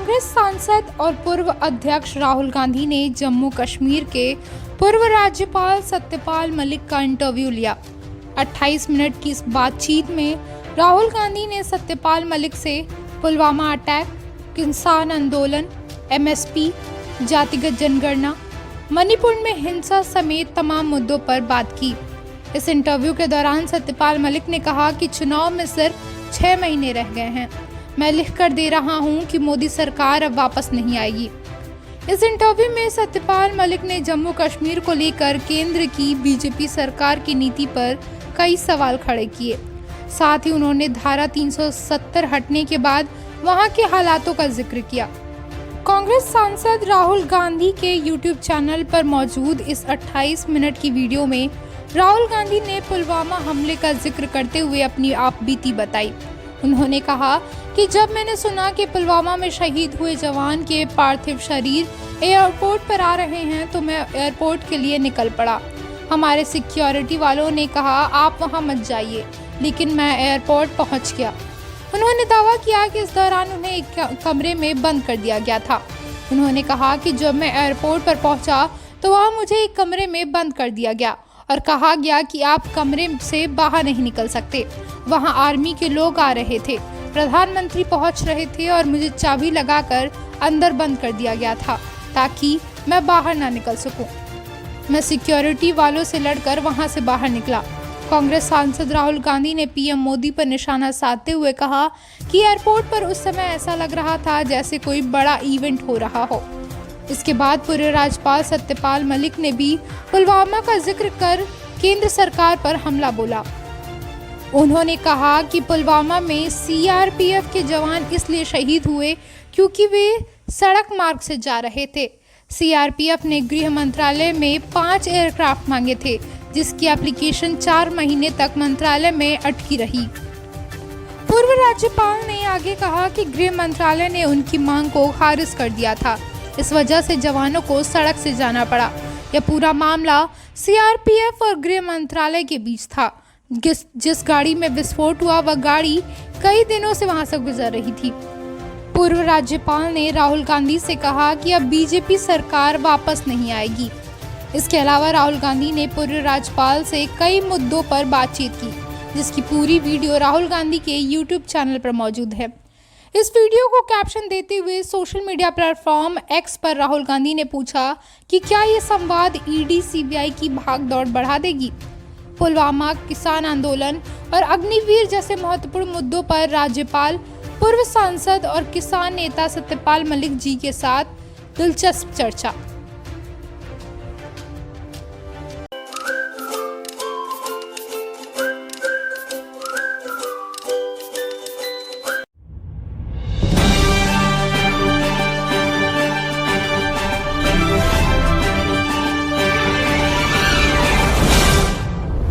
कांग्रेस सांसद और पूर्व अध्यक्ष राहुल गांधी ने जम्मू कश्मीर के पूर्व राज्यपाल सत्यपाल मलिक का इंटरव्यू लिया। 28 मिनट की इस बातचीत में राहुल गांधी ने सत्यपाल मलिक से पुलवामा अटैक, किसान आंदोलन, एमएसपी, जातिगत जनगणना, मणिपुर में हिंसा समेत तमाम मुद्दों पर बात की। इस इंटरव्यू के दौरान सत्यपाल मलिक ने कहा कि चुनाव में सिर्फ 6 महीने रह गए हैं। मैं लिख कर दे रहा हूं कि मोदी सरकार अब वापस नहीं आएगी। इस इंटरव्यू में सत्यपाल मलिक ने जम्मू कश्मीर को लेकर केंद्र की बीजेपी सरकार की नीति पर कई सवाल खड़े किए। साथ ही उन्होंने धारा 370 हटने के बाद वहां के हालातों का जिक्र किया। कांग्रेस सांसद राहुल गांधी के यूट्यूब चैनल पर मौजूद इस 28 मिनट की वीडियो में राहुल गांधी ने पुलवामा हमले का जिक्र करते हुए अपनी आपबीती बताई। उन्होंने कहा कि जब मैंने सुना कि पुलवामा में शहीद हुए जवान के पार्थिव शरीर एयरपोर्ट पर आ रहे हैं तो मैं एयरपोर्ट के लिए निकल पड़ा। हमारे सिक्योरिटी वालों ने कहा आप वहां मत जाइए, लेकिन मैं एयरपोर्ट पहुंच गया। उन्होंने दावा किया कि इस दौरान उन्हें एक कमरे में बंद कर दिया गया था। उन्होंने कहा कि जब मैं एयरपोर्ट पर पहुंचा तो वहां मुझे एक कमरे में बंद कर दिया गया और कहा गया कि आप कमरे से बाहर नहीं निकल सकते। वहां आर्मी के लोग आ रहे थे, प्रधानमंत्री पहुंच रहे थे और मुझे चाबी लगाकर अंदर बंद कर दिया गया था ताकि मैं बाहर ना निकल सकूं। मैं सिक्योरिटी वालों से लड़कर वहां से बाहर निकला। कांग्रेस सांसद राहुल गांधी ने पीएम मोदी पर निशाना साधते हुए कहा कि एयरपोर्ट पर उस समय ऐसा लग रहा था जैसे कोई बड़ा इवेंट हो रहा हो। इसके बाद पूर्व राज्यपाल सत्यपाल मलिक ने भी पुलवामा का जिक्र कर केंद्र सरकार पर हमला बोला। उन्होंने कहा कि पुलवामा में सीआरपीएफ के जवान इसलिए शहीद हुए क्योंकि वे सड़क मार्ग से जा रहे थे। सीआरपीएफ ने गृह मंत्रालय में 5 एयरक्राफ्ट मांगे थे, जिसकी एप्लीकेशन 4 महीने तक मंत्रालय में अटकी रही। पूर्व राज्यपाल ने आगे कहा कि गृह मंत्रालय ने उनकी मांग को खारिज कर दिया था। इस वजह से जवानों को सड़क से जाना पड़ा। यह पूरा मामला सीआरपीएफ और गृह मंत्रालय के बीच था। जिस गाड़ी में विस्फोट हुआ वह गाड़ी कई दिनों से वहां से गुजर रही थी। पूर्व राज्यपाल ने राहुल गांधी से कहा कि अब बीजेपी सरकार वापस नहीं आएगी। इसके अलावा राहुल गांधी ने पूर्व राज्यपाल से कई मुद्दों पर बातचीत की, जिसकी पूरी वीडियो राहुल गांधी के यूट्यूब चैनल पर मौजूद है। इस वीडियो को कैप्शन देते हुए सोशल मीडिया प्लेटफॉर्म एक्स पर राहुल गांधी ने पूछा कि क्या ये संवाद ईडी सीबीआई की भागदौड़ बढ़ा देगी। पुलवामा, किसान आंदोलन और अग्निवीर जैसे महत्वपूर्ण मुद्दों पर राज्यपाल, पूर्व सांसद और किसान नेता सत्यपाल मलिक जी के साथ दिलचस्प चर्चा।